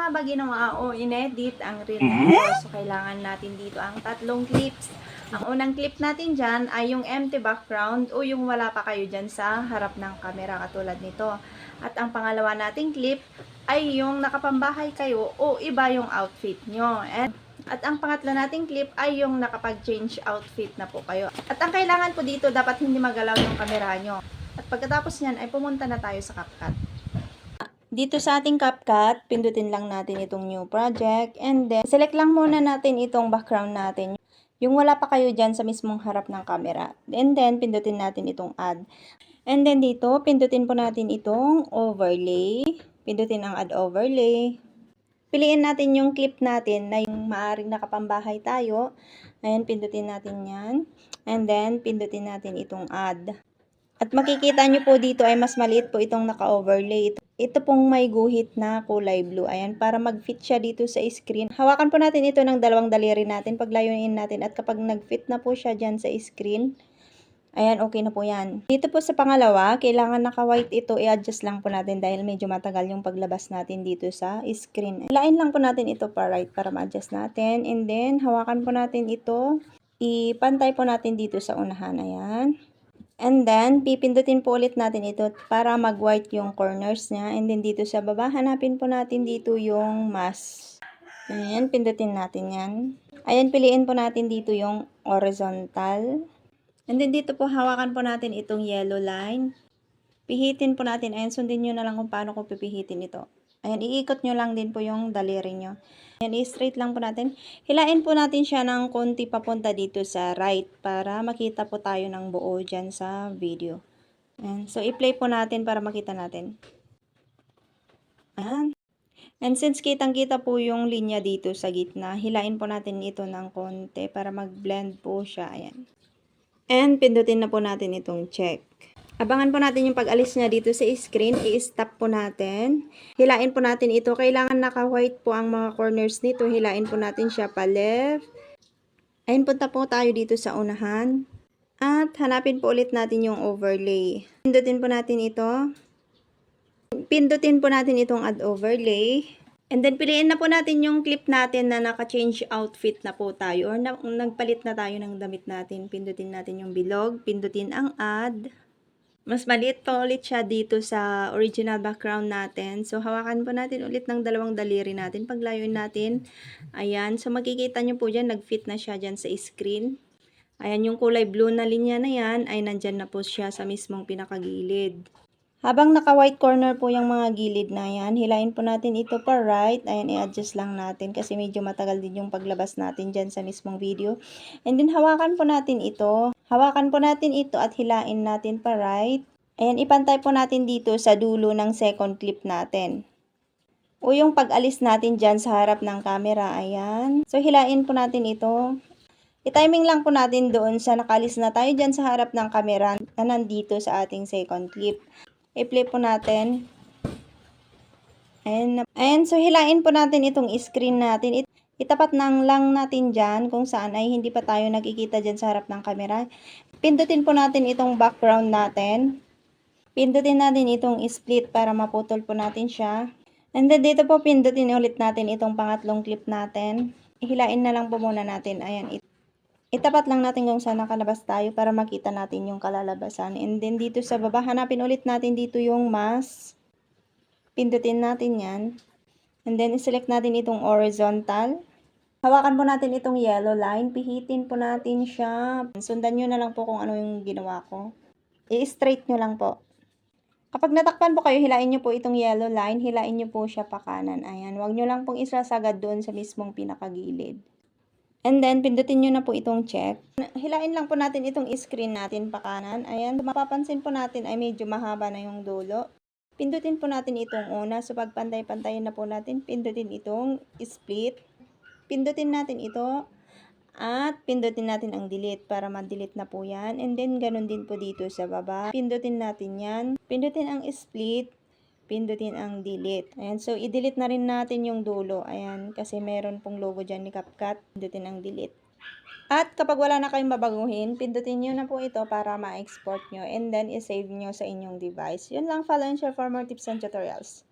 nga ba ginawa o inedit ang reel na ito? So, kailangan natin dito ang tatlong clips. Ang unang clip natin dyan ay yung empty background o yung wala pa kayo dyan sa harap ng camera katulad nito. At ang pangalawa nating clip ay yung nakapambahay kayo o iba yung outfit nyo. At ang pangatlo nating clip ay yung nakapag-change outfit na po kayo. At ang kailangan po dito, dapat hindi magalaw yung camera nyo. At pagkatapos nyan ay pumunta na tayo sa CapCut. Dito sa ating CapCut, pindutin lang natin itong new project and then select lang muna natin itong background natin. Yung wala pa kayo dyan sa mismong harap ng camera. And then pindutin natin itong add. And then dito, pindutin po natin itong overlay. Pindutin ang add overlay. Piliin natin yung clip natin na yung maaring nakapambahay tayo. Ayan, pindutin natin yan. And then pindutin natin itong add. At makikita nyo po dito ay mas maliit po itong naka-overlay. Ito pong may guhit na kulay blue. Ayan, para mag-fit siya dito sa screen. Hawakan po natin ito ng dalawang daliri natin. Paglayunin natin at kapag nag-fit na po siya dyan sa screen, ayan, okay na po yan. Dito po sa pangalawa, kailangan naka-white ito. I-adjust lang po natin dahil medyo matagal yung paglabas natin dito sa screen. Lain lang po natin ito pa right para ma-adjust natin. And then, hawakan po natin ito. Ipantay po natin dito sa unahan. Ayan. And then, pipindutin po ulit natin ito para mag-white yung corners niya. And then, dito sa baba, hanapin po natin dito yung mask. Ayan, pindutin natin yan. Ayan, piliin po natin dito yung horizontal. And then, dito po, hawakan po natin itong yellow line. Pihitin po natin. Ayan, sundin nyo na lang kung paano ko pipihitin ito. Ayan, iikot nyo lang din po yung daliri nyo. Ayan, i-straight lang po natin. Hilain po natin siya ng konti papunta dito sa right para makita po tayo ng buo dyan sa video. Ayan, so i-play po natin para makita natin. Ayan. And since kitang-kita po yung linya dito sa gitna, hilain po natin ito ng konti para mag-blend po siya. Ayan. And pindutin na po natin itong check. Abangan po natin yung pag-alis niya dito sa screen. I-stop po natin. Hilain po natin ito. Kailangan naka-white po ang mga corners nito. Hilain po natin siya pa left. Ayun, punta po tayo dito sa unahan. At hanapin po ulit natin yung overlay. Pindutin po natin ito. Pindutin po natin itong add overlay. And then piliin na po natin yung clip natin na naka-change outfit na po tayo. Or nagpalit na tayo ng damit natin. Pindutin natin yung bilog. Pindutin ang add. Mas maliit pa ulit siya dito sa original background natin. So, hawakan po natin ulit ng dalawang daliri natin. Paglayuin natin. Ayan. So, makikita nyo po dyan, nag-fit na siya dyan sa screen. Ayan, yung kulay blue na linya na yan, ay nandyan na po siya sa mismong pinakagilid. Habang naka-white corner po yung mga gilid na yan, hilain po natin ito pa right. Ayan, i-adjust lang natin kasi medyo matagal din yung paglabas natin dyan sa mismong video. And then, hawakan po natin ito. Hawakan po natin ito at hilain natin pa right. Ayan, ipantay po natin dito sa dulo ng second clip natin. O yung pag-alis natin dyan sa harap ng camera, ayan. So, hilain po natin ito. I-timing lang po natin doon sa nakalis na tayo dyan sa harap ng camera na nandito sa ating second clip. I-play po natin. Ayan, so hilain po natin itong screen natin. Itapat lang natin dyan kung saan ay hindi pa tayo nakikita dyan sa harap ng camera. Pindutin po natin itong background natin. Pindutin natin itong split para maputol po natin siya. And then dito po pindutin ulit natin itong pangatlong clip natin. Hilain na lang po muna natin. Ayan, itapat lang natin kung saan nakalabas tayo para makita natin yung kalalabasan. And then dito sa baba, hanapin ulit natin dito yung mask. Pindutin natin yan. And then select natin itong horizontal. Hawakan po natin itong yellow line. Pihitin po natin siya. Sundan nyo na lang po kung ano yung ginawa ko. I-straight nyo lang po. Kapag natakpan po kayo, hilain nyo po itong yellow line. Hilain nyo po siya pa kanan. Ayan. Huwag nyo lang pong isasagad doon sa mismong pinakagilid. And then, pindutin nyo na po itong check. Hilain lang po natin itong screen natin pa kanan. Ayan, mapapansin po natin ay medyo mahaba na yung dulo. Pindutin po natin itong una. So, pag pantay-pantayin na po natin, pindutin itong split. Pindutin natin ito. At pindutin natin ang delete para ma-delete na po yan. And then, ganun din po dito sa baba. Pindutin natin yan. Pindutin ang split. Pindutin ang delete. Ayan, so i-delete na rin natin yung dulo. Ayan, kasi meron pong logo dyan ni CapCut. Pindutin ang delete. At kapag wala na kayong babaguhin, pindutin nyo na po ito para ma-export nyo. And then, i-save nyo sa inyong device. Yun lang, follow and share for more tips and tutorials.